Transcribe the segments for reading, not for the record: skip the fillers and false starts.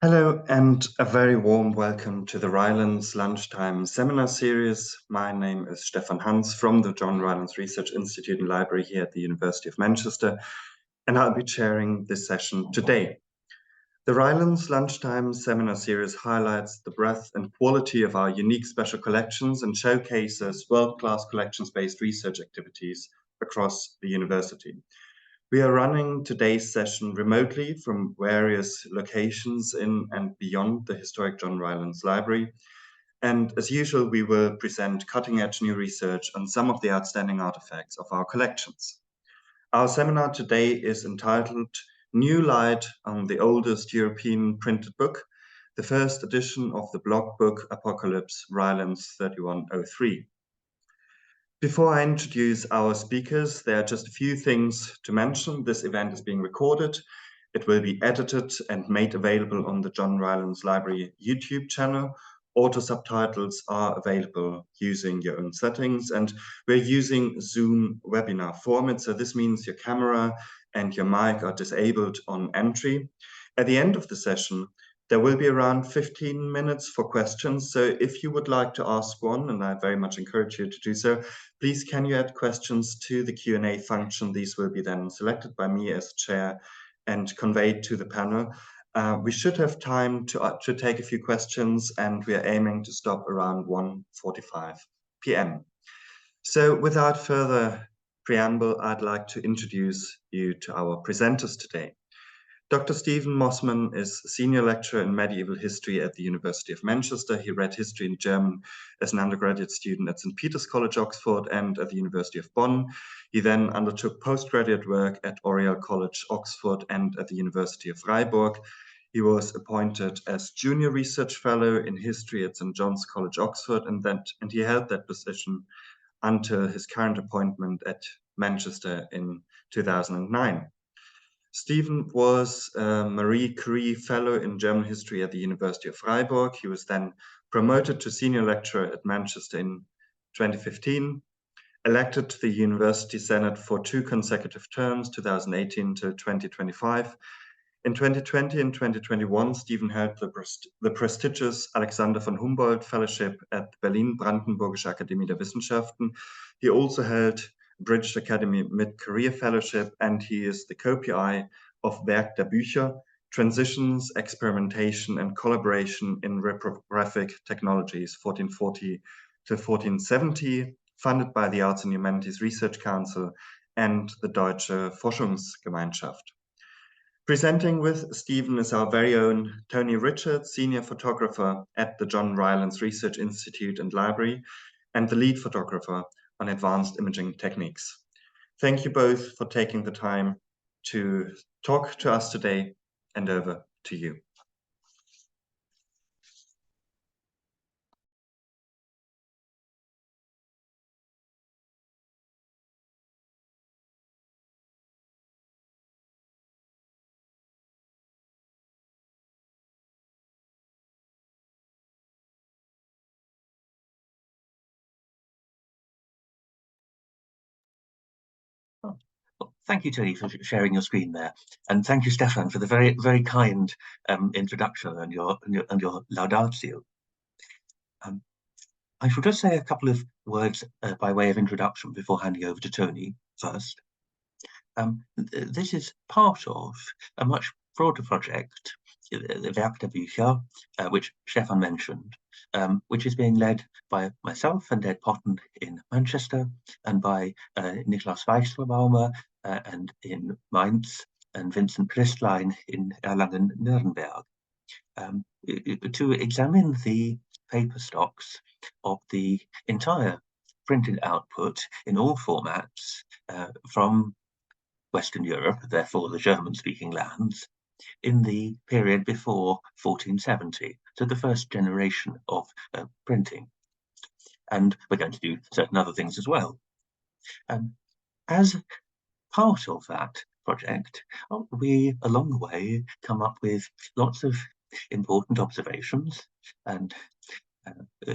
Hello and a very warm welcome to the Rylands Lunchtime seminar series. My name is Stefan Hans from the John Rylands Research Institute and Library here at the University of Manchester, and I'll be chairing this session today. The Rylands Lunchtime seminar series highlights the breadth and quality of our unique special collections and showcases world-class collections-based research activities across the university. We are running today's session remotely from various locations in and beyond the historic John Rylands Library. And as usual, we will present cutting-edge new research on some of the outstanding artifacts of our collections. Our seminar today is entitled New Light on the Oldest European Printed Book, the first edition of the Blockbook Apocalypse Rylands 3103. Before I introduce our speakers, there are just a few things to mention. This event is being recorded. It will be edited and made available on the John Rylands Library YouTube channel. Auto subtitles are available using your own settings, and we're using Zoom webinar format. So this means your camera and your mic are disabled on entry. At the end of the session, there will be around 15 minutes for questions. So if you would like to ask one, and I very much encourage you to do so, please can you add questions to the Q&A function. These will be then selected by me as chair and conveyed to the panel. We should have time to take a few questions, and we are aiming to stop around 1:45 p.m. So without further preamble, I'd like to introduce you to our presenters today. Dr. Stephen Mossman is Senior Lecturer in Medieval History at the University of Manchester. He read history and German as an undergraduate student at St. Peter's College, Oxford, and at the University of Bonn. He then undertook postgraduate work at Oriel College, Oxford, and at the University of Freiburg. He was appointed as Junior Research Fellow in History at St. John's College, Oxford, and he held that position until his current appointment at Manchester in 2009. Stephen was a Marie Curie Fellow in German History at the University of Freiburg. He was then promoted to Senior Lecturer at Manchester in 2015, elected to the University Senate for 2 consecutive terms, 2018 to 2025. In 2020 and 2021, Stephen held the prestigious Alexander von Humboldt Fellowship at the Berlin-Brandenburgische Akademie der Wissenschaften. He also held British Academy Mid-Career Fellowship, and he is the co-PI of Werk der Bücher, Transitions, Experimentation and Collaboration in Reprographic Technologies, 1440 to 1470, funded by the Arts and Humanities Research Council and the Deutsche Forschungsgemeinschaft. Presenting with Stephen is our very own Tony Richards, Senior Photographer at the John Rylands Research Institute and Library, and the lead photographer on advanced imaging techniques. Thank you both for taking the time to talk to us today, and over to you. Well, thank you, Tony, for sharing your screen there, and thank you, Stefan, for the very, very kind introduction and your laudatio. I shall just say a couple of words by way of introduction before handing over to Tony first. This is part of a much broader project, the Werk der Bücher, which Stefan mentioned, which is being led by myself and Ed Potten in Manchester, and by Niklas Weichselbaumer and in Mainz, and Vincent Pristlein in Erlangen-Nürnberg, to examine the paper stocks of the entire printed output in all formats from Western Europe, therefore the German-speaking lands, in the period before 1470, so the first generation of printing. And we're going to do certain other things as well. As part of that project, we, along the way, come up with lots of important observations and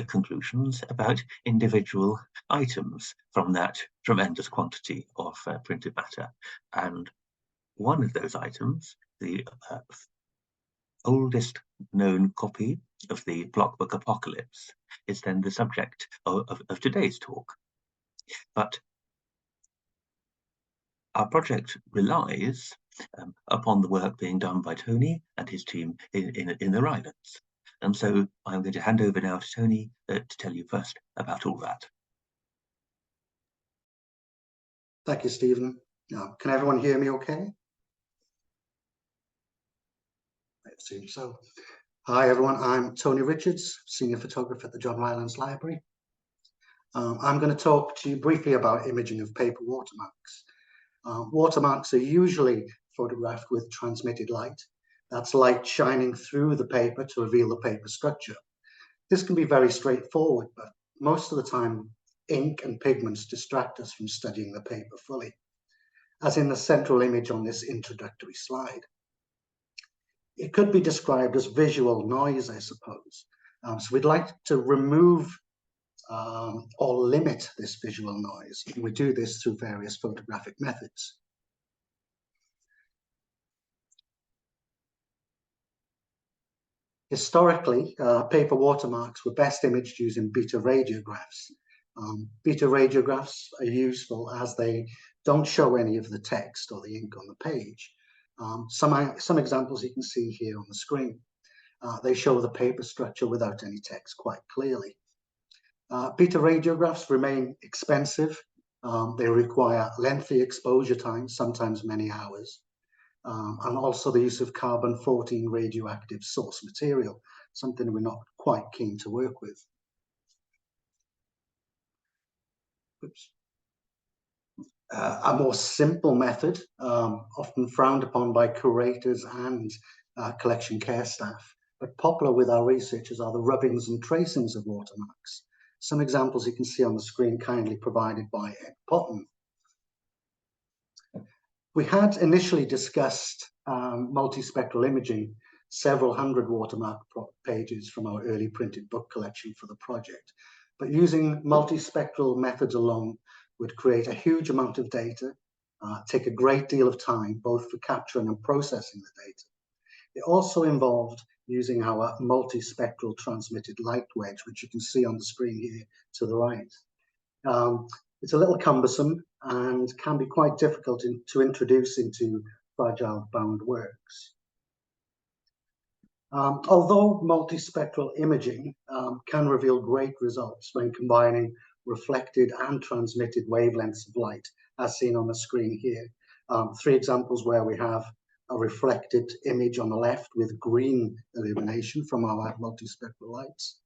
conclusions about individual items from that tremendous quantity of printed matter. And one of those items, the oldest known copy of the Blockbook Apocalypse is then the subject of today's talk. But our project relies upon the work being done by Tony and his team in the Rylands. And so I'm going to hand over now to Tony to tell you first about all that. Thank you, Stephen. Now, can everyone hear me okay? I assume so. Hi, everyone. I'm Tony Richards, Senior Photographer at the John Rylands Library. I'm going to talk to you briefly about imaging of paper watermarks. Watermarks are usually photographed with transmitted light. That's light shining through the paper to reveal the paper structure. This can be very straightforward, but most of the time, ink and pigments distract us from studying the paper fully, as in the central image on this introductory slide. It could be described as visual noise, I suppose. So we'd like to remove or limit this visual noise. And we do this through various photographic methods. Historically, paper watermarks were best imaged using beta radiographs. Beta radiographs are useful as they don't show any of the text or the ink on the page. Some examples you can see here on the screen. They show the paper structure without any text quite clearly. Beta radiographs remain expensive. They require lengthy exposure time, sometimes many hours, and also the use of carbon-14 radioactive source material, something we're not quite keen to work with. Oops. A more simple method, often frowned upon by curators and collection care staff, but popular with our researchers, are the rubbings and tracings of watermarks. Some examples you can see on the screen kindly provided by Ed Potton. We had initially discussed multispectral imaging, several hundred watermark pages from our early printed book collection for the project, but using multispectral methods alone would create a huge amount of data, take a great deal of time, both for capturing and processing the data. It also involved using our multispectral transmitted light wedge, which you can see on the screen here to the right. It's a little cumbersome and can be quite difficult to introduce into fragile bound works. Although multispectral imaging can reveal great results when combining reflected and transmitted wavelengths of light, as seen on the screen here. 3 examples where we have a reflected image on the left with green illumination from our multispectral lights.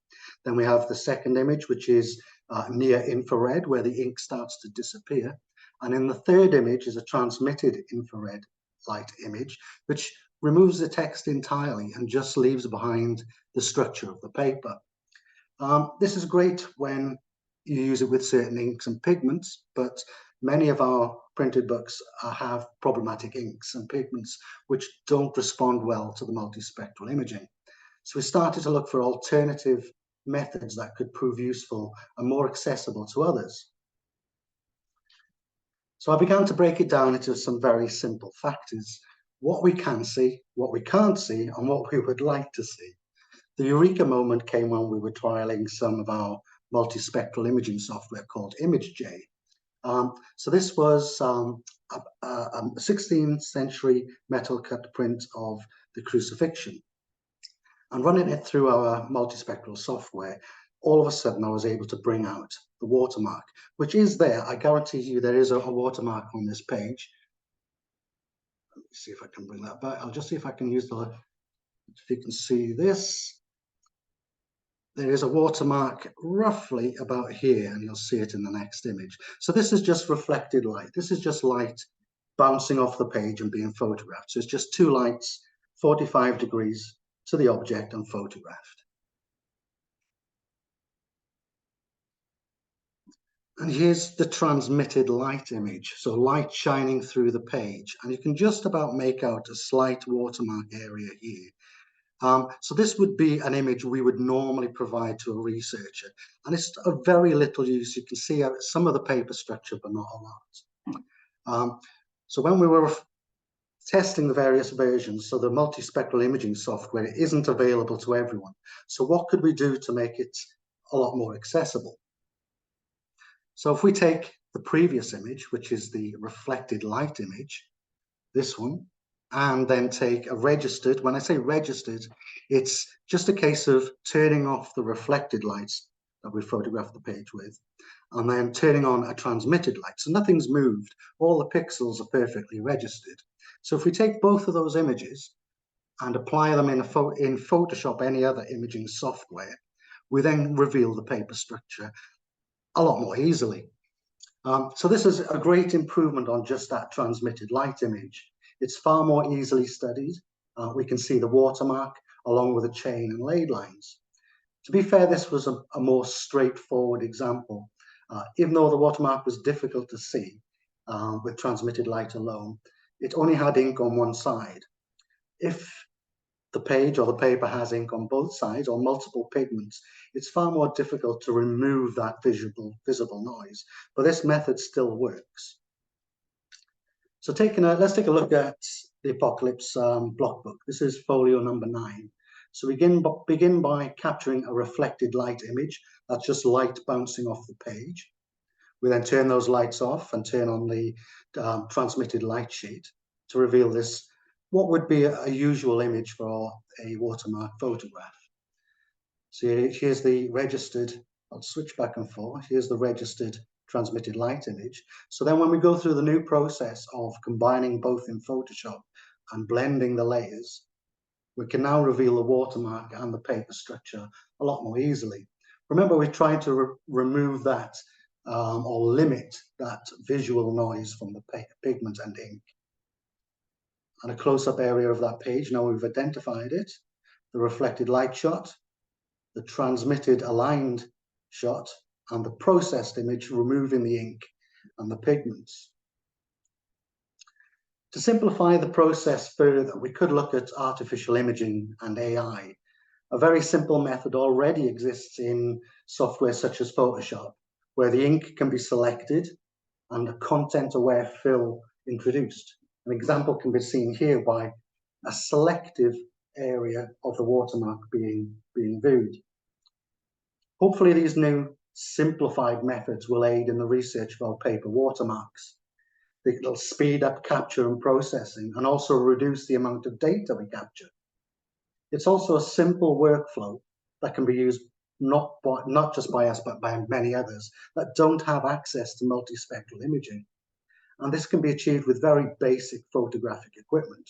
Then we have the second image, which is near infrared, where the ink starts to disappear. And in the third image is a transmitted infrared light image, which removes the text entirely and just leaves behind the structure of the paper. This is great when you use it with certain inks and pigments, but many of our printed books have problematic inks and pigments which don't respond well to the multispectral imaging. So we started to look for alternative methods that could prove useful and more accessible to others. So I began to break it down into some very simple factors: what we can see, what we can't see, and what we would like to see. The eureka moment came when we were trialing some of our multispectral imaging software called ImageJ. So this was a 16th century metal cut print of the crucifixion. And running it through our multispectral software, all of a sudden I was able to bring out the watermark, which is there. I guarantee you there is a watermark on this page. Let me see if I can bring that back. I'll just see if I can use if you can see this. There is a watermark roughly about here, and you'll see it in the next image. So this is just reflected light. This is just light bouncing off the page and being photographed. So it's just 2 lights, 45 degrees to the object and photographed. And here's the transmitted light image. So light shining through the page, and you can just about make out a slight watermark area here. So this would be an image we would normally provide to a researcher, and it's of very little use. You can see some of the paper structure, but not a lot. So when we were testing the various versions, so the multispectral imaging software isn't available to everyone. So what could we do to make it a lot more accessible? So if we take the previous image, which is the reflected light image, this one, and then take a registered, when I say registered, it's just a case of turning off the reflected lights that we photographed the page with, and then turning on a transmitted light. So nothing's moved, all the pixels are perfectly registered. So if we take both of those images and apply them in Photoshop, any other imaging software, we then reveal the paper structure a lot more easily. So this is a great improvement on just that transmitted light image. It's far more easily studied. We can see the watermark along with the chain and laid lines. To be fair, this was a more straightforward example. Even though the watermark was difficult to see with transmitted light alone, it only had ink on one side. If the page or the paper has ink on both sides or multiple pigments, it's far more difficult to remove that visible noise, but this method still works. So let's take a look at the Apocalypse Blockbook. This is folio number 9. So we begin by capturing a reflected light image. That's just light bouncing off the page. We then turn those lights off and turn on the transmitted light sheet to reveal this, what would be a usual image for a watermark photograph. So here's the registered, I'll switch back and forth. Here's the registered transmitted light image. So then when we go through the new process of combining both in Photoshop and blending the layers, we can now reveal the watermark and the paper structure a lot more easily. Remember, we're trying to remove that or limit that visual noise from the pigment and ink. And a close-up area of that page, now we've identified it, the reflected light shot, the transmitted aligned shot, and the processed image removing the ink and the pigments. To simplify the process further, we could look at artificial imaging and AI. A very simple method already exists in software such as Photoshop, where the ink can be selected and a content-aware fill introduced. An example can be seen here by a selective area of the watermark being viewed. Hopefully these new simplified methods will aid in the research of our paper watermarks. They'll speed up capture and processing and also reduce the amount of data we capture. It's also a simple workflow that can be used not just by us, but by many others that don't have access to multispectral imaging. And this can be achieved with very basic photographic equipment.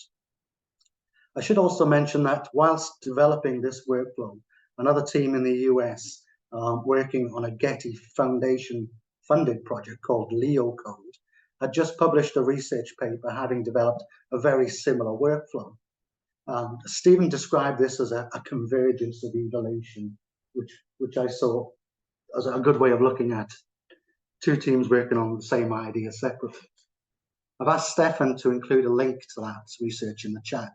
I should also mention that whilst developing this workflow, another team in the US working on a Getty Foundation funded project called Leo Code had just published a research paper having developed a very similar workflow. Stephen described this as a convergence of evolution, which I saw as a good way of looking at two teams working on the same idea separately. I've asked Stefan to include a link to that research in the chat.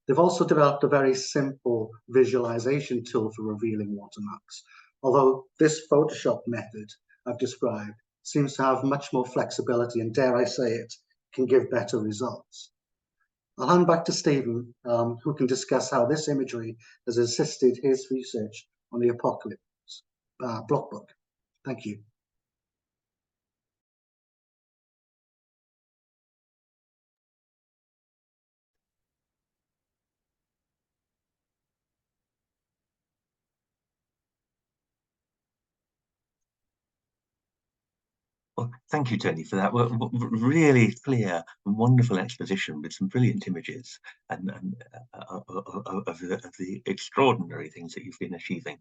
They've also developed a very simple visualization tool for revealing watermarks, although this Photoshop method I've described seems to have much more flexibility and, dare I say it, can give better results. I'll hand back to Stephen, who can discuss how this imagery has assisted his research on the Apocalypse Blockbook. Thank you. Well, thank you, Tony, for that really clear and wonderful exposition with some brilliant images and of the extraordinary things that you've been achieving.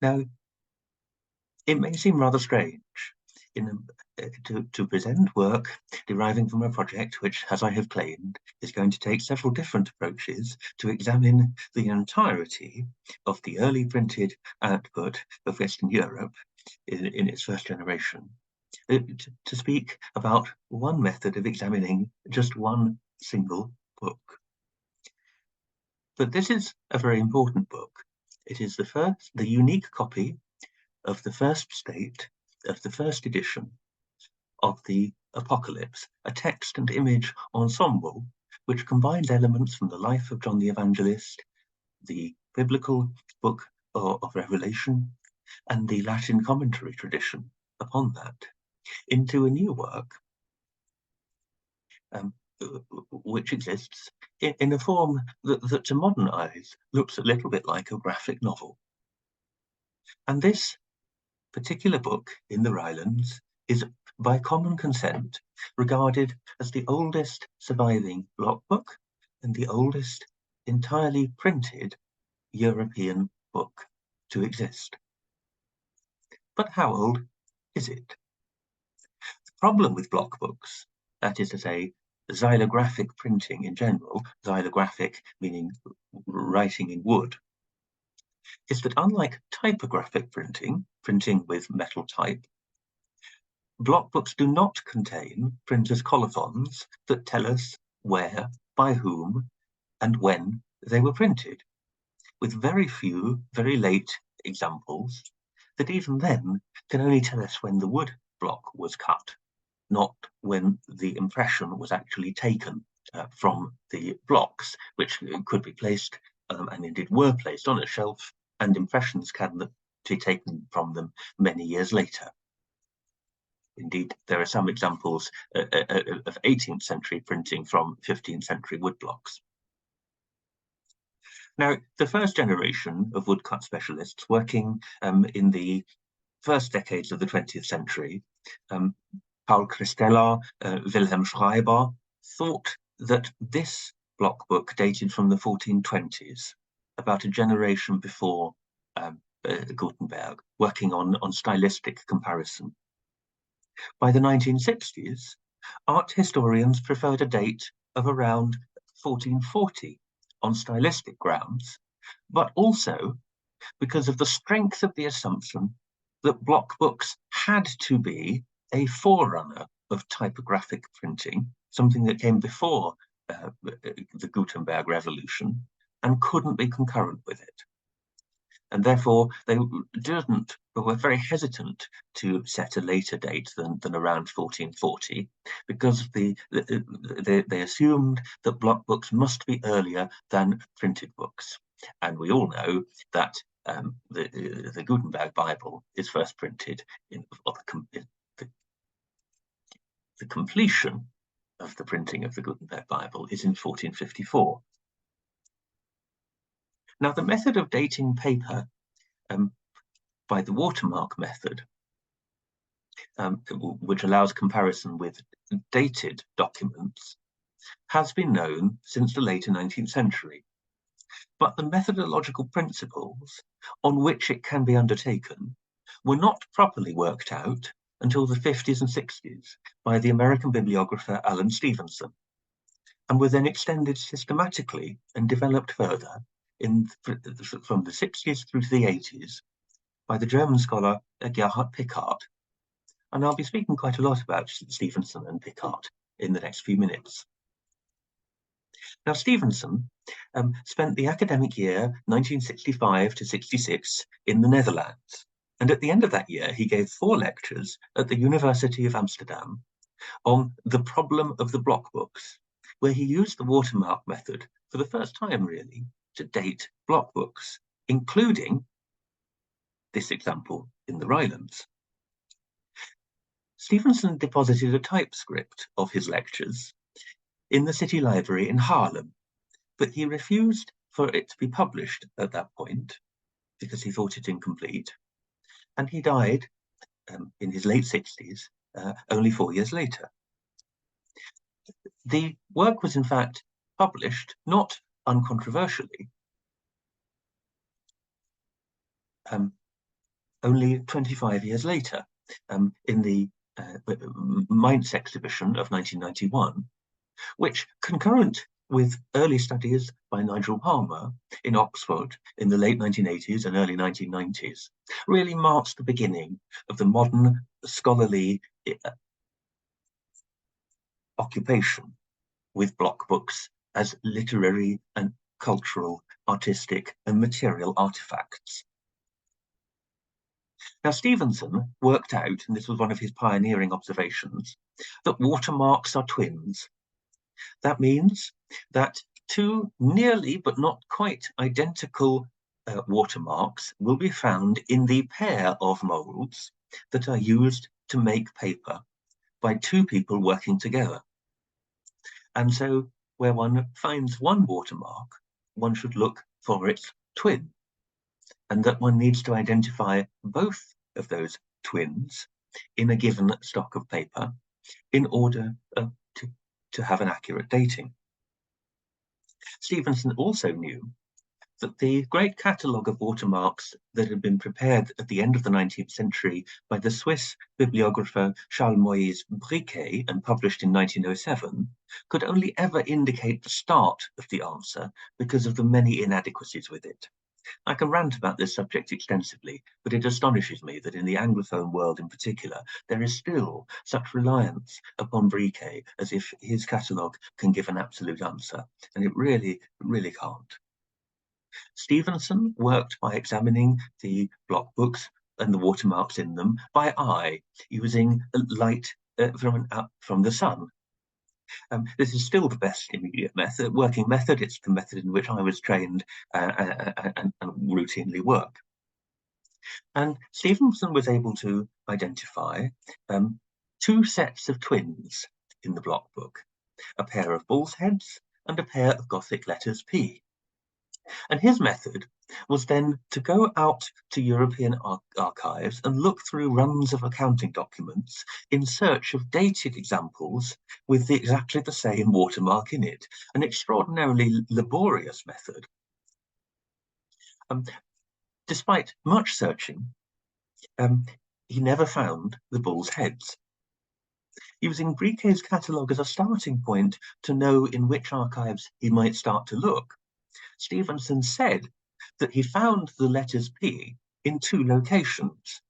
Now, it may seem rather strange to present work deriving from a project which, as I have claimed, is going to take several different approaches to examine the entirety of the early printed output of Western Europe in its first generation, to speak about one method of examining just one single book. But this is a very important book. It is the unique copy of the first state of the first edition of the Apocalypse, a text and image ensemble which combines elements from the life of John the Evangelist, the biblical book of Revelation, and the Latin commentary tradition upon that, into a new work which exists in a form that to modern eyes looks a little bit like a graphic novel. And this particular book in the Rylands is, by common consent, regarded as the oldest surviving blockbook and the oldest entirely printed European book to exist. But how old is it? The problem with blockbooks, that is to say, xylographic printing in general, xylographic meaning writing in wood, is that unlike typographic printing, printing with metal type, blockbooks do not contain printers' colophons that tell us where, by whom, and when they were printed, with very few, very late examples that even then can only tell us when the wood block was cut, not when the impression was actually taken from the blocks, which could be placed and indeed were placed on a shelf, and impressions can be taken from them many years later. Indeed, there are some examples of 18th century printing from 15th century wood blocks. Now, the first generation of woodcut specialists working in the first decades of the 20th century, Paul Christeller, Wilhelm Schreiber, thought that this blockbook dated from the 1420s, about a generation before Gutenberg, working on stylistic comparison. By the 1960s, art historians preferred a date of around 1440 on stylistic grounds, but also because of the strength of the assumption that blockbooks had to be a forerunner of typographic printing, something that came before the Gutenberg revolution and couldn't be concurrent with it. And therefore, they were very hesitant to set a later date than around 1440, because they assumed that blockbooks must be earlier than printed books. And we all know that the Gutenberg Bible is first printed the completion of the printing of the Gutenberg Bible is in 1454. Now, the method of dating paper by the watermark method, which allows comparison with dated documents, has been known since the later 19th century. But the methodological principles on which it can be undertaken were not properly worked out until the 50s and 60s by the American bibliographer Allan Stevenson, and were then extended systematically and developed further from the 60s through to the 80s by the German scholar Gerhard Piccard. And I'll be speaking quite a lot about Stevenson and Piccard in the next few minutes. Now, Stevenson spent the academic year 1965 to 66 in the Netherlands. And at the end of that year, he gave 4 lectures at the University of Amsterdam on the problem of the blockbooks, where he used the watermark method for the first time, really, to date blockbooks, including this example in the Rylands. Stevenson deposited a typescript of his lectures in the City Library in Haarlem, but he refused for it to be published at that point because he thought it incomplete, and he died in his late 60s, only 4 years later. The work was in fact published, not uncontroversially, only 25 years later, in the Mainz exhibition of 1991, which, concurrent with early studies by Nigel Palmer in Oxford in the late 1980s and early 1990s, really marks the beginning of the modern scholarly occupation with blockbooks as literary and cultural, artistic and material artifacts. Now, Stevenson worked out, and this was one of his pioneering observations, that watermarks are twins. That means that two nearly but not quite identical watermarks will be found in the pair of molds that are used to make paper by two people working together. And so where one finds one watermark, one should look for its twin, and that one needs to identify both of those twins in a given stock of paper in order to have an accurate dating. Stevenson also knew that the great catalogue of watermarks that had been prepared at the end of the 19th century by the Swiss bibliographer Charles-Moïse Briquet and published in 1907 could only indicate the start of the answer because of the many inadequacies with it. I can rant about this subject extensively, but it astonishes me that in the Anglophone world in particular, there is still such reliance upon Briquet as if his catalogue can give an absolute answer, and it really can't. Stevenson worked by examining the block books and the watermarks in them by eye, using light from the sun. This is still the best immediate working method. It's the method in which I was trained and routinely work. And Stevenson was able to identify two sets of twins in the block book, a pair of bull's heads and a pair of Gothic letters P. And his method was then to go out to European archives and look through runs of accounting documents in search of dated examples with exactly the same watermark in it, an extraordinarily laborious method. Despite much searching, he never found the bull's heads. Using Briquet's catalogue as a starting point to know in which archives he might start to look, Stevenson said that he found the letters P in two locations,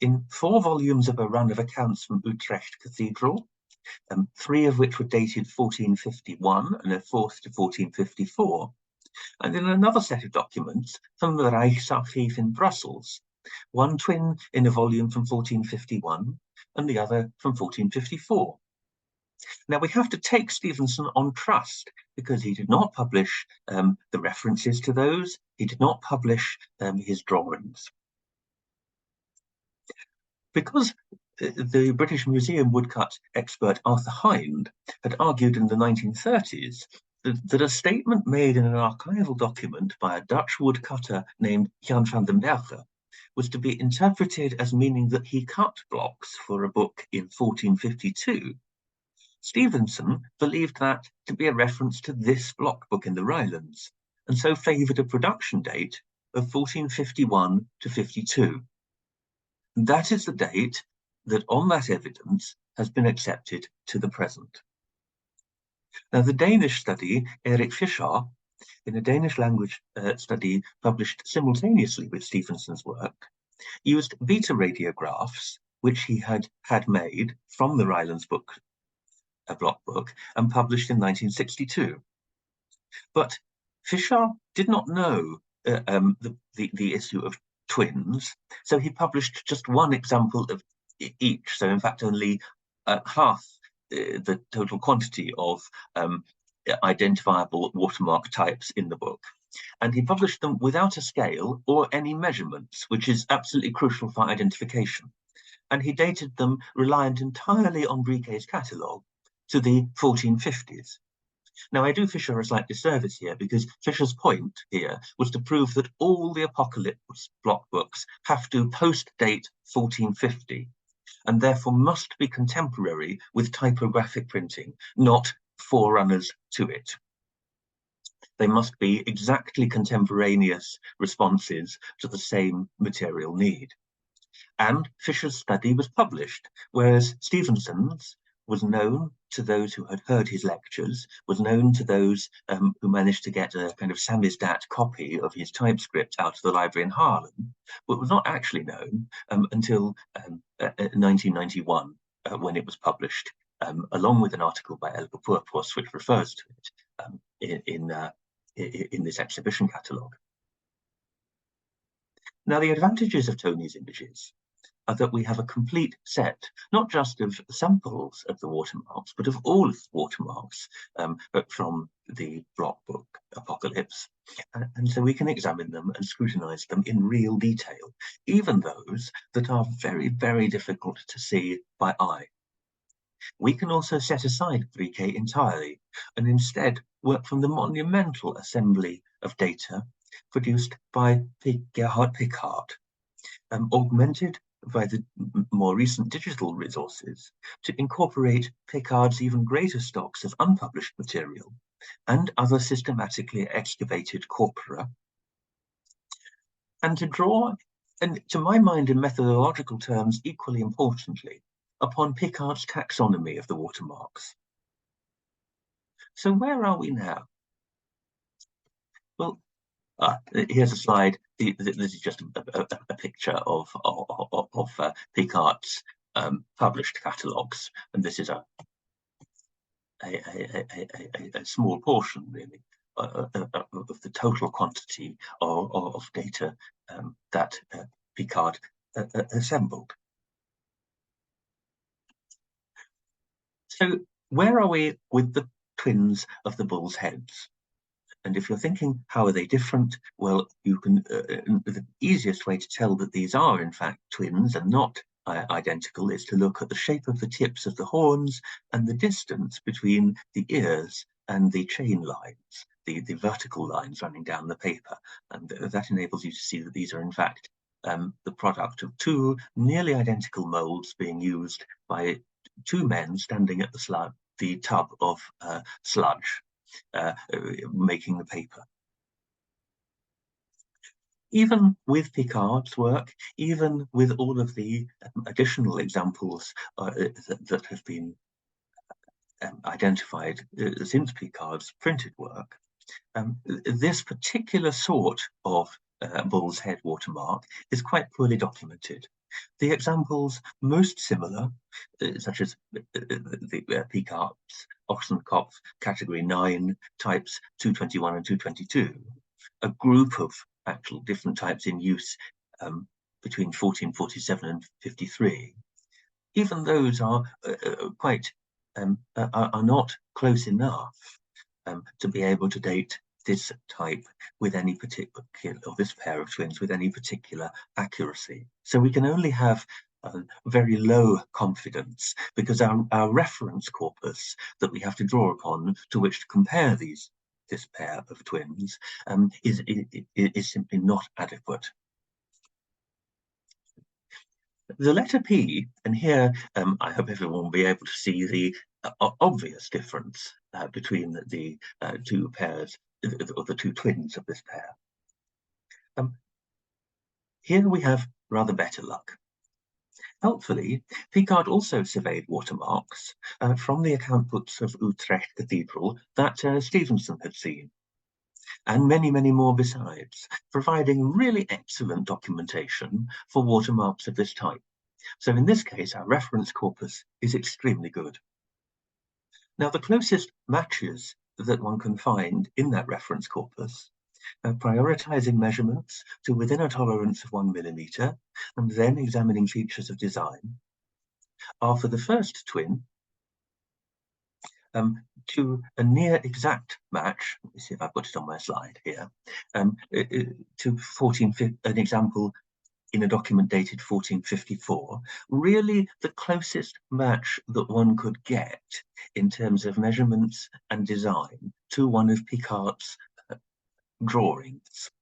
in 4 volumes of a run of accounts from Utrecht Cathedral, 3 of which were dated 1451 and a 4th to 1454, and in another set of documents from the Rijksarchief in Brussels, one twin in a volume from 1451 and the other from 1454. Now, we have to take Stevenson on trust because he did not publish the references to those. He did not publish his drawings. Because the British Museum woodcut expert Arthur Hind had argued in the 1930s that a statement made in an archival document by a Dutch woodcutter named Jan van den Berge was to be interpreted as meaning that he cut blocks for a book in 1452. Stevenson believed that to be a reference to this block book in the Rylands, and so favoured a production date of 1451 to 52. And that is the date that, on that evidence, has been accepted to the present. Now, the Danish study, Erik Fischer, in a Danish language study published simultaneously with Stevenson's work, used beta radiographs, which he had made from the Rylands book, a block book, and published in 1962. But Fischer did not know the issue of twins, so he published just one example of each. So in fact, only half the total quantity of identifiable watermark types in the book. And he published them without a scale or any measurements, which is absolutely crucial for identification. And he dated them reliant entirely on Briquet's catalogue to the 1450s. Now, I do Fischer a slight disservice here because Fischer's point here was to prove that all the Apocalypse block books have to post-date 1450 and therefore must be contemporary with typographic printing, not forerunners to it. They must be exactly contemporaneous responses to the same material need. And Fischer's study was published, whereas Stevenson's was known to those who had heard his lectures, was known to those who managed to get a kind of samizdat copy of his typescript out of the library in Haarlem, but was not actually known until 1991, when it was published, along with an article by Elke Purpos, which refers to it in this exhibition catalogue. Now, the advantages of Tony's images are that we have a complete set, not just of samples of the watermarks, but of all of the watermarks from the Blockbook Apocalypse. And so we can examine them and scrutinize them in real detail, even those that are very, very difficult to see by eye. We can also set aside 3K entirely and instead work from the monumental assembly of data produced by Gerhard Piccard, augmented by the more recent digital resources to incorporate Piccard's even greater stocks of unpublished material and other systematically excavated corpora, and to draw, and to my mind in methodological terms equally importantly, upon Piccard's taxonomy of the watermarks. So where are we now? Well, here's a slide. This is just a picture of Piccard's published catalogues, and this is a small portion, really, of the total quantity of data that Piccard assembled. So where are we with the twins of the bull's heads? And if you're thinking, how are they different? Well, you can, the easiest way to tell that these are in fact twins and not identical is to look at the shape of the tips of the horns and the distance between the ears and the chain lines, the vertical lines running down the paper. And that enables you to see that these are in fact the product of two nearly identical molds being used by two men standing at the tub of sludge, making the paper. Even with Piccard's work, even with all of the additional examples that have been identified since Piccard's printed work, this particular sort of bull's head watermark is quite poorly documented. The examples most similar, such as the Piccard's Ochsenkopf category 9 types 221 and 222, a group of actual different types in use between 1447 and 53. Even those are are not close enough to be able to date this type with any particular, or this pair of twins with any particular accuracy. So we can only have very low confidence because our reference corpus that we have to draw upon to which to compare this pair of twins is simply not adequate. The letter P, and here I hope everyone will be able to see the obvious difference between the two pairs, or the two twins of this pair. Here we have rather better luck. Helpfully, Piccard also surveyed watermarks from the account books of Utrecht Cathedral that Stevenson had seen, and many, many more besides, providing really excellent documentation for watermarks of this type. So in this case, our reference corpus is extremely good. Now, the closest matches that one can find in that reference corpus, prioritizing measurements to within a tolerance of 1 millimeter, and then examining features of design, are for the first twin to a near exact match. Let me see if I put it on my slide here, to an example in a document dated 1454, really the closest match that one could get in terms of measurements and design to one of Piccard's drawings.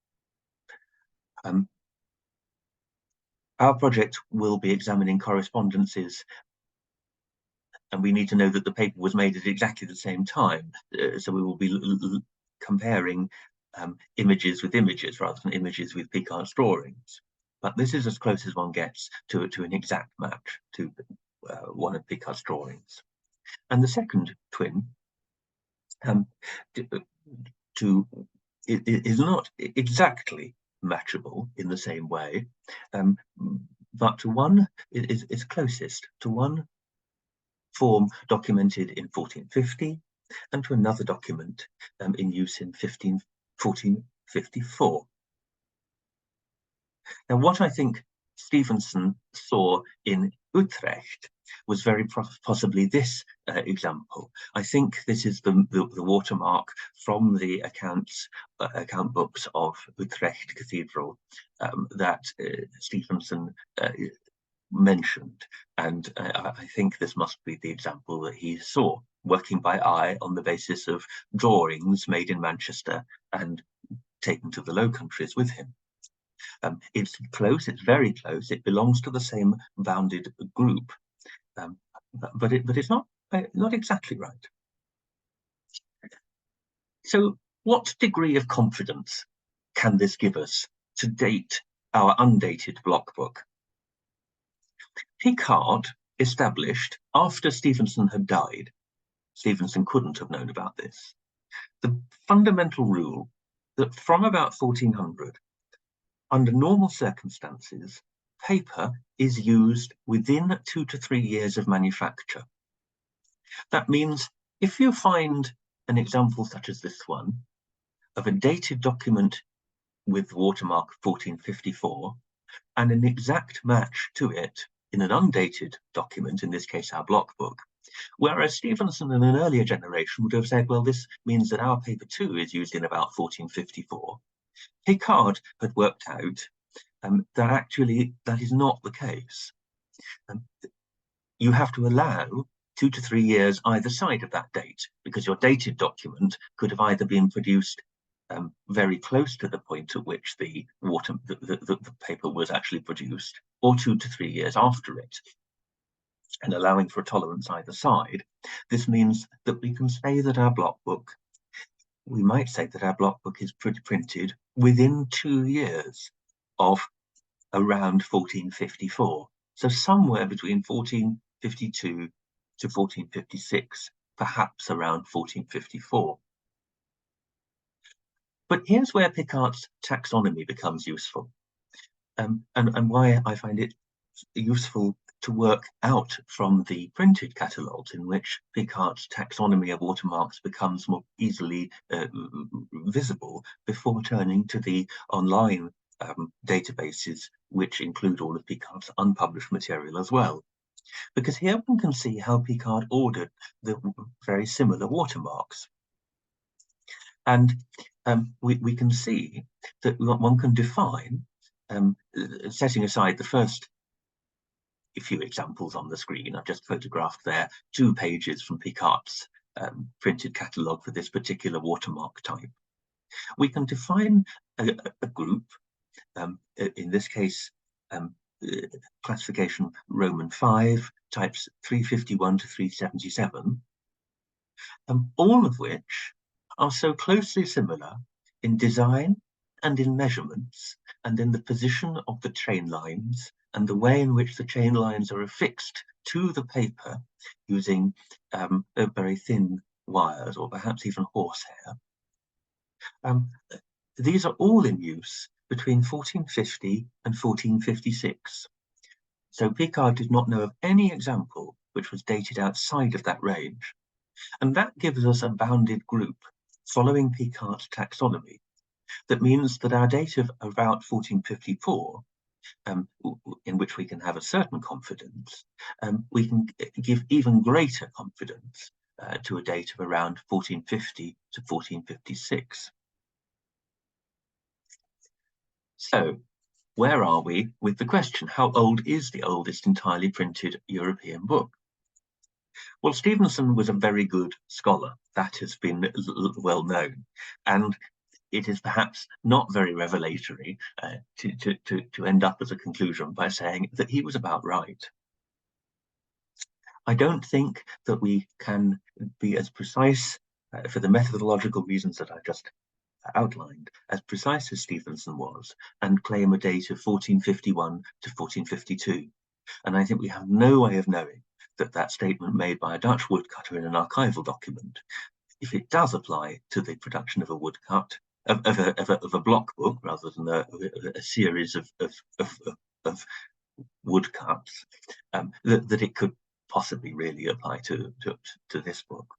Our project will be examining correspondences, and we need to know that the paper was made at exactly the same time. So we will be comparing images with images rather than images with Piccard's drawings. But this is as close as one gets to an exact match to one of Piccard's drawings. And the second twin is not exactly matchable in the same way, but to one is closest to one form documented in 1450 and to another document in use in 1454. Now, what I think Stevenson saw in Utrecht was very possibly this example. I think this is the watermark from the account books of Utrecht Cathedral that Stevenson mentioned, and I think this must be the example that he saw, working by eye on the basis of drawings made in Manchester and taken to the Low Countries with him. It's close, it's very close, it belongs to the same bounded group, but it's not exactly right. So what degree of confidence can this give us to date our undated Blockbook? Piccard established, after Stevenson had died, Stevenson couldn't have known about this, the fundamental rule that from about 1400, under normal circumstances, paper is used within 2 to 3 years of manufacture. That means if you find an example such as this one of a dated document with watermark 1454 and an exact match to it in an undated document, in this case our Blockbook, whereas Stevenson in an earlier generation would have said, well, this means that our paper too is used in about 1454. Piccard had worked out that actually that is not the case. You have to allow 2 to 3 years either side of that date, because your dated document could have either been produced very close to the point at which the paper was actually produced, or 2 to 3 years after it. And allowing for a tolerance either side, this means that we can say that our Blockbook, we might say that our Blockbook is printed within 2 years of around 1454. So somewhere between 1452 to 1456, perhaps around 1454. But here's where Piccard's taxonomy becomes useful, and why I find it useful to work out from the printed catalogues, in which Piccard's taxonomy of watermarks becomes more easily visible before turning to the online databases, which include all of Piccard's unpublished material as well. Because here one can see how Piccard ordered the very similar watermarks. And we can see that one can define, setting aside the first few examples on the screen, I've just photographed there 2 pages from Piccard's printed catalogue for this particular watermark type. We can define a group, in this case, classification Roman 5, types 351 to 377, all of which are so closely similar in design and in measurements and in the position of the chain lines and the way in which the chain lines are affixed to the paper using very thin wires or perhaps even horsehair. These are all in use between 1450 and 1456. So Piccard did not know of any example which was dated outside of that range. And that gives us a bounded group following Piccard's taxonomy. That means that our date of about 1454, in which we can have a certain confidence, we can give even greater confidence to a date of around 1450 to 1456. So, where are we with the question, how old is the oldest entirely printed European book? Well, Stevenson was a very good scholar. That has been well known. And it is perhaps not very revelatory to end up as a conclusion by saying that he was about right. I don't think that we can be as precise, for the methodological reasons that I just outlined, as precise as Stevenson was, and claim a date of 1451 to 1452. And I think we have no way of knowing that that statement made by a Dutch woodcutter in an archival document, if it does apply to the production of a woodcut, of a block book rather than a series of woodcuts, that it could possibly really apply to this book.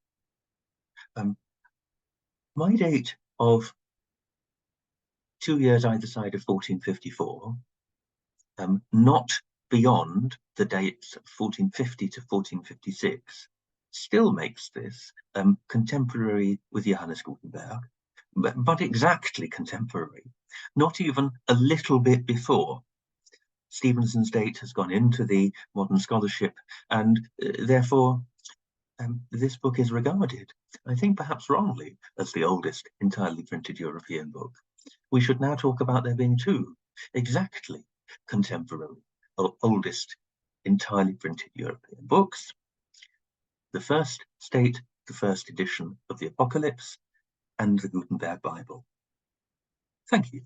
My date of 2 years either side of 1454 not beyond the dates 1450 to 1456, still makes this contemporary with Johannes Gutenberg, but exactly contemporary, not even a little bit before. Stevenson's date has gone into the modern scholarship, and therefore this book is regarded, I think perhaps wrongly, as the oldest entirely printed European book. We should now talk about there being two exactly contemporary or oldest entirely printed European books. The first state the first edition of the Apocalypse and the Gutenberg Bible. Thank you.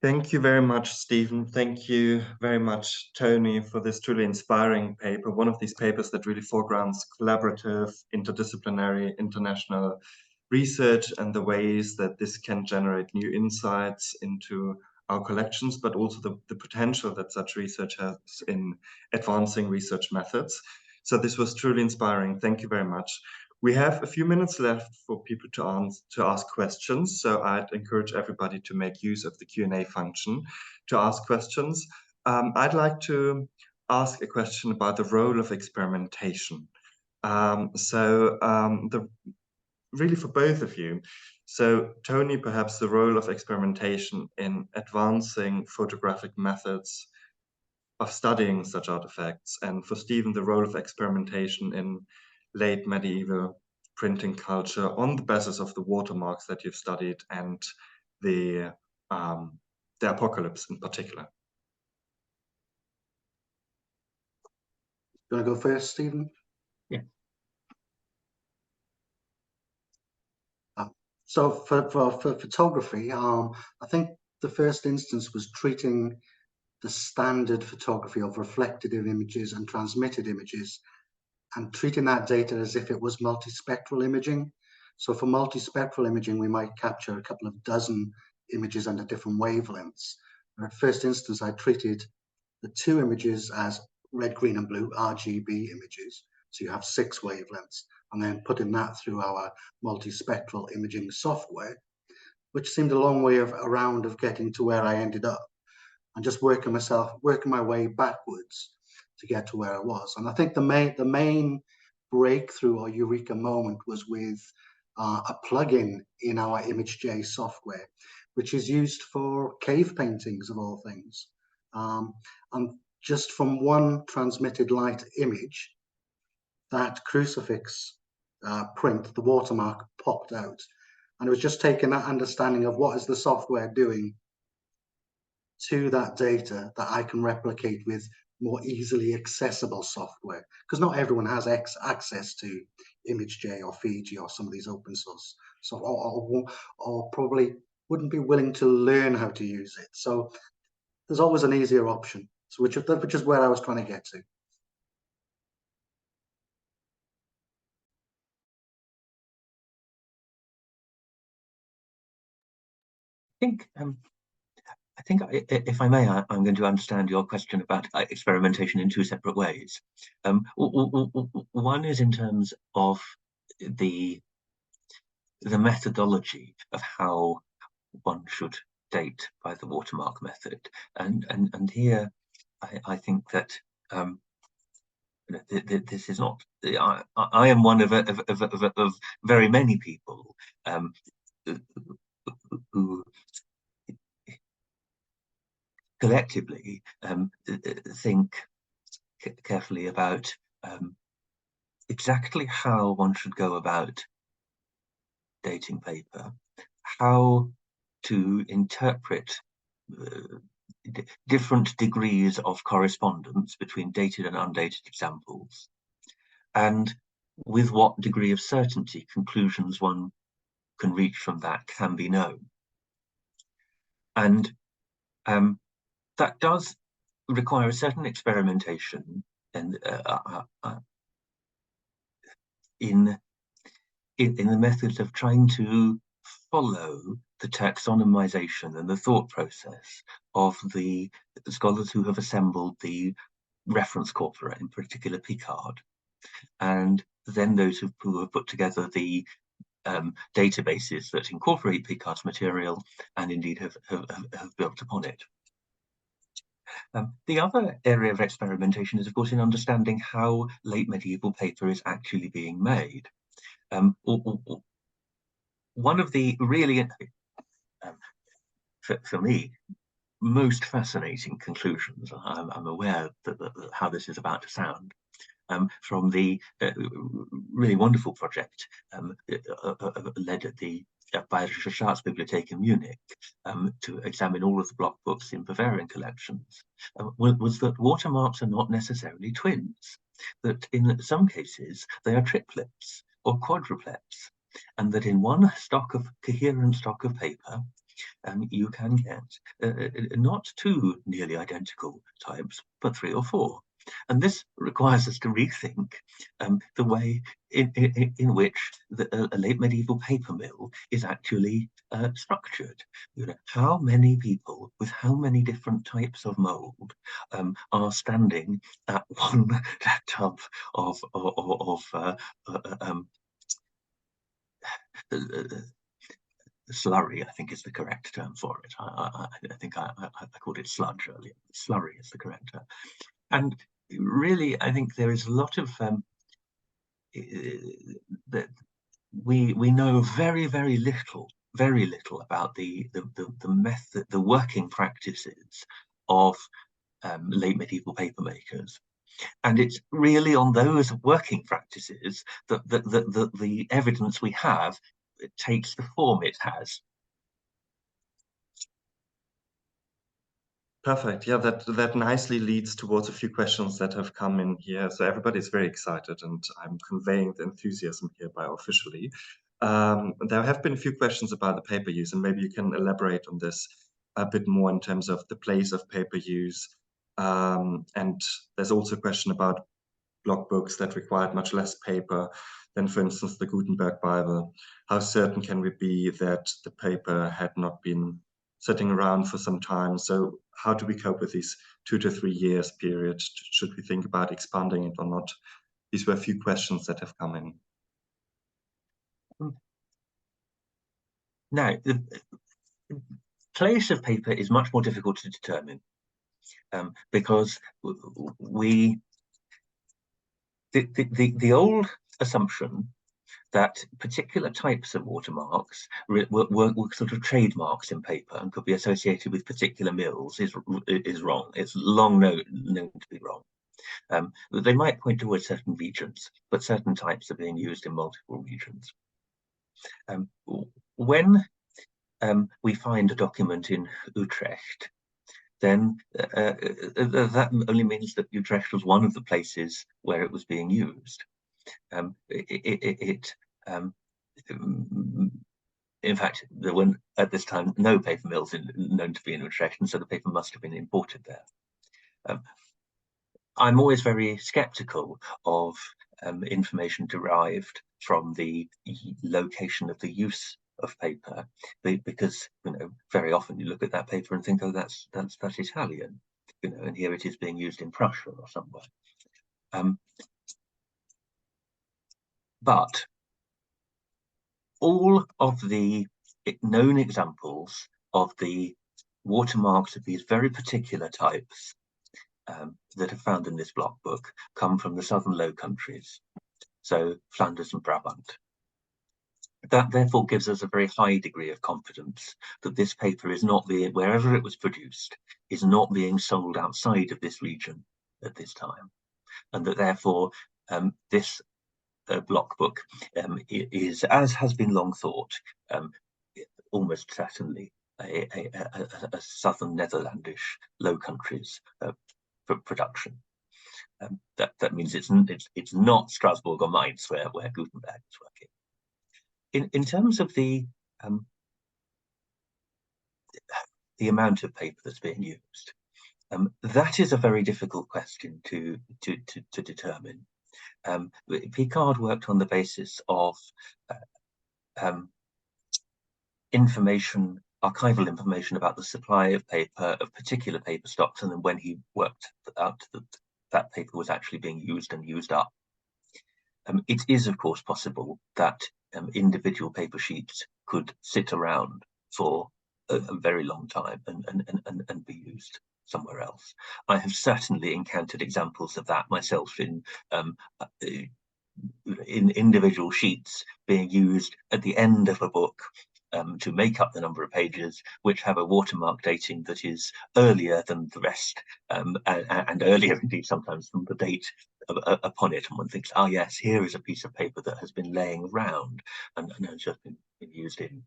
Thank you very much, Stephen. Thank you very much, Tony, for this truly inspiring paper. One of these papers that really foregrounds collaborative, interdisciplinary, international research and the ways that this can generate new insights into our collections, but also the potential that such research has in advancing research methods. So this was truly inspiring. Thank you very much. We have a few minutes left for people to ask questions, so I'd encourage everybody to make use of the Q&A function to ask questions. I'd like to ask a question about the role of experimentation. Really for both of you. So Tony, perhaps the role of experimentation in advancing photographic methods of studying such artifacts, and for Stephen, the role of experimentation in late medieval printing culture on the basis of the watermarks that you've studied and the Apocalypse in particular. You want to go first, Stephen? Yeah. So for photography, I think the first instance was treating the standard photography of reflected images and transmitted images and treating that data as if it was multispectral imaging. So for multispectral imaging, we might capture a couple of dozen images under different wavelengths. And at first instance, I treated the two images as red, green, and blue RGB images. So you have 6 wavelengths, and then putting that through our multispectral imaging software, which seemed a long way around of getting to where I ended up, and just working my way backwards to get to where I was. And I think the main breakthrough or eureka moment was with a plugin in our ImageJ software, which is used for cave paintings of all things. And just from one transmitted light image, that crucifix print, the watermark, popped out. And it was just taking that understanding of what is the software doing to that data that I can replicate with more easily accessible software, because not everyone has access to ImageJ or Fiji or some of these open source, or probably wouldn't be willing to learn how to use it. So there's always an easier option, so which is where I was trying to get to. I think, if I may, I'm going to understand your question about experimentation in 2 separate ways. One is in terms of the methodology of how one should date by the watermark method, and here I think that this is not. I am one of very many people who collectively think carefully about exactly how one should go about dating paper, how to interpret different degrees of correspondence between dated and undated examples, and with what degree of certainty conclusions one can reach from that can be known. And that does require a certain experimentation and in the methods of trying to follow the taxonomization and the thought process of the scholars who have assembled the reference corpora, in particular Piccard, and then those who have put together the databases that incorporate Piccard's material and indeed have built upon it. The other area of experimentation is, of course, in understanding how late medieval paper is actually being made. One of the really, for me, most fascinating conclusions, I'm aware that how this is about to sound, from the really wonderful project led at the Bayerische Staatsbibliothek in Munich to examine all of the block books in Bavarian collections, was that watermarks are not necessarily twins, that in some cases they are triplets or quadruplets, and that in one coherent stock of paper, you can get not two nearly identical types, but 3 or 4. And this requires us to rethink the way in which a late medieval paper mill is actually structured. You know, how many people with how many different types of mold are standing at one tub of slurry, I think is the correct term for it. I think I called it sludge earlier. Slurry is the correct term. And really, I think there is a lot of that we know very little about the method, the working practices of late medieval paper makers. And it's really on those working practices that the evidence we have takes the form it has. Perfect. Yeah, that nicely leads towards a few questions that have come in here. So everybody's very excited, and I'm conveying the enthusiasm here officially. There have been a few questions about the paper use, and maybe you can elaborate on this a bit more in terms of the place of paper use. And there's also a question about block books that required much less paper than, for instance, the Gutenberg Bible. How certain can we be that the paper had not been sitting around for some time? So how do we cope with these 2 to 3 years period? Should we think about expanding it or not? These were a few questions that have come in. Now, the place of paper is much more difficult to determine because the old assumption that particular types of watermarks were sort of trademarks in paper and could be associated with particular mills is wrong. It's long known to be wrong. They might point towards certain regions, but certain types are being used in multiple regions. When we find a document in Utrecht, then that only means that Utrecht was one of the places where it was being used. In fact, there were at this time no paper mills known to be in Utrecht, and so the paper must have been imported there. I'm always very skeptical of information derived from the location of the use of paper, because very often you look at that paper and think, oh, that's Italian, and here it is being used in Prussia or somewhere. But all of the known examples of the watermarks of these very particular types that are found in this block book come from the southern Low Countries, so Flanders and Brabant. That therefore gives us a very high degree of confidence that this paper is not being, wherever it was produced, is not being sold outside of this region at this time, and that therefore this block book is, as has been long thought, almost certainly a southern Netherlandish Low Countries production. That means it's not Strasbourg or Mainz where Gutenberg is working. In terms of the amount of paper that's being used, that is a very difficult question to determine. Piccard worked on the basis of archival information about the supply of paper, of particular paper stocks, and then when he worked out that paper was actually being used and used up. It is, of course, possible that individual paper sheets could sit around for a very long time and be used somewhere else. I have certainly encountered examples of that myself in individual sheets being used at the end of a book to make up the number of pages, which have a watermark dating that is earlier than the rest, and earlier indeed sometimes than the date upon it. And one thinks, oh yes, here is a piece of paper that has been laying around and has just been used in.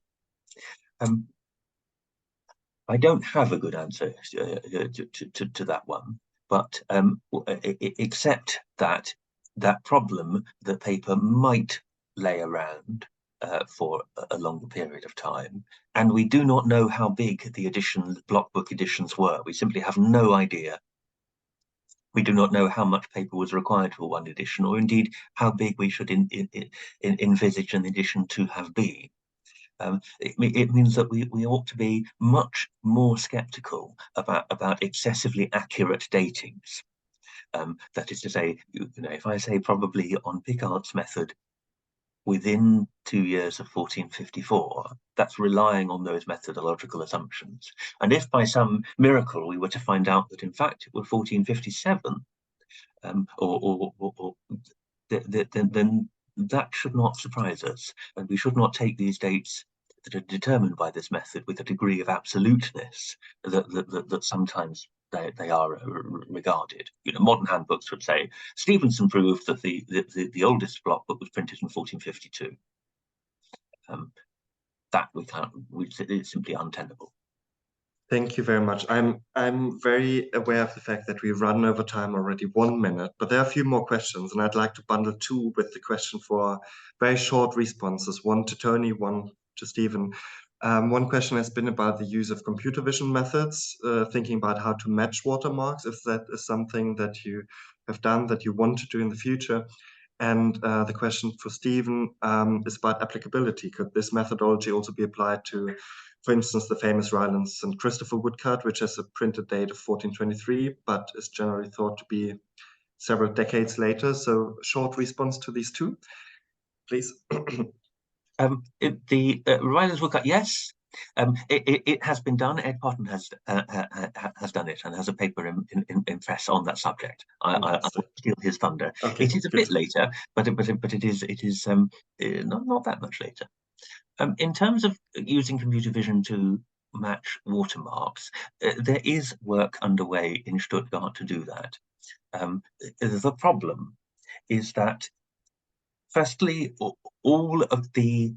I don't have a good answer to that one, but except that problem that paper might lay around for a longer period of time, and we do not know how big the Blockbook editions were. We simply have no idea. We do not know how much paper was required for one edition, or indeed how big we should envisage an edition to have been. It means that we ought to be much more sceptical about excessively accurate datings. That is to say, if I say probably on Piccard's method within 2 years of 1454, that's relying on those methodological assumptions. And if by some miracle we were to find out that in fact it was 1457, then that should not surprise us, and we should not take these dates that are determined by this method with a degree of absoluteness that sometimes they are regarded. Modern handbooks would say Stevenson proved that the oldest Blockbook was printed in 1452. That it's simply untenable. Thank you very much. I'm very aware of the fact that we run over time already 1 minute, but there are a few more questions, and I'd like to bundle two with the question for very short responses, one to Tony, one to Stephen. One question has been about the use of computer vision methods, thinking about how to match watermarks, if that is something that you have done, that you want to do in the future. And the question for Stephen is about applicability. Could this methodology also be applied to, for instance, the famous Rylands and Christopher woodcut, which has a printed date of 1423, but is generally thought to be several decades later? So short response to these two, please. The Rylands woodcut, yes. It has been done. Ed Potton has done it and has a paper in press on that subject. I will steal his thunder. Okay, it is a bit later, but it is not that much later. In terms of using computer vision to match watermarks, there is work underway in Stuttgart to do that. The problem is that, firstly, all of the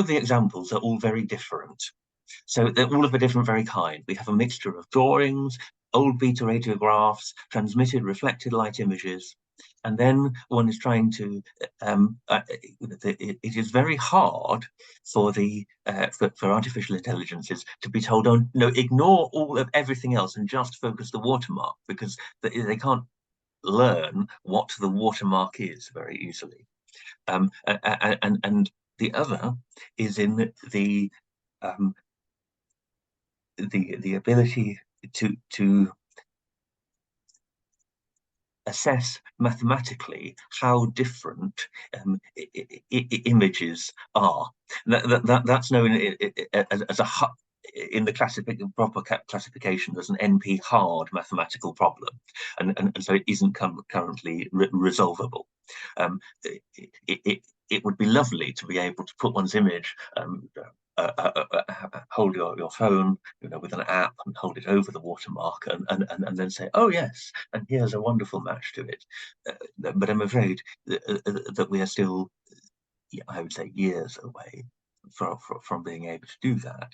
examples are all very different. So they're all of a different very kind. We have a mixture of drawings, old beta radiographs, transmitted reflected light images, and then one is trying to. It is very hard for for artificial intelligences to be told, "Oh no, ignore all of everything else and just focus the watermark," because they can't learn what the watermark is very easily. And the other is in the ability to assess mathematically how different images are. That's known as a in the proper classification as an NP hard mathematical problem, and so it isn't currently resolvable. It would be lovely to be able to put one's image, hold your phone, with an app, and hold it over the watermark, and then say, "Oh yes, and here's a wonderful match to it." But I'm afraid that we are still, I would say, years away from being able to do that.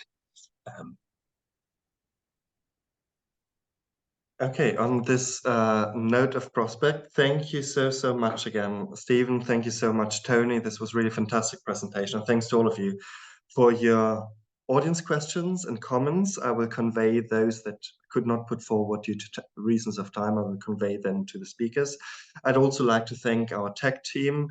Okay, on this note of prospect, thank you so much again, Stephen. Thank you so much, Tony. This was really a fantastic presentation. Thanks to all of you for your audience questions and comments. I will convey those that could not put forward due to reasons of time. I will convey them to the speakers. I'd also like to thank our tech team,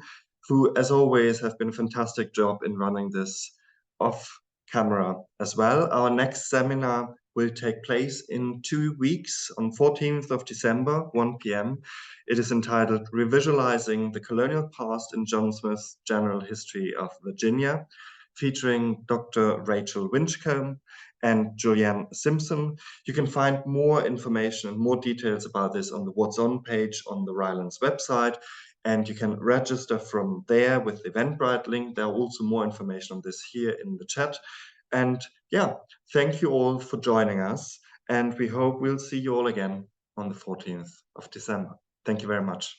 who, as always, have been a fantastic job in running this off camera as well. Our next seminar will take place in 2 weeks on 14th of December, 1 p.m. It is entitled Revisualizing the Colonial Past in John Smith's General History of Virginia, featuring Dr. Rachel Winchcombe and Julianne Simpson. You can find more information and more details about this on the What's On page on the Rylands website, and you can register from there with the Eventbrite link. There are also more information on this here in the chat. And yeah, thank you all for joining us, and we hope we'll see you all again on the 14th of December. Thank you very much.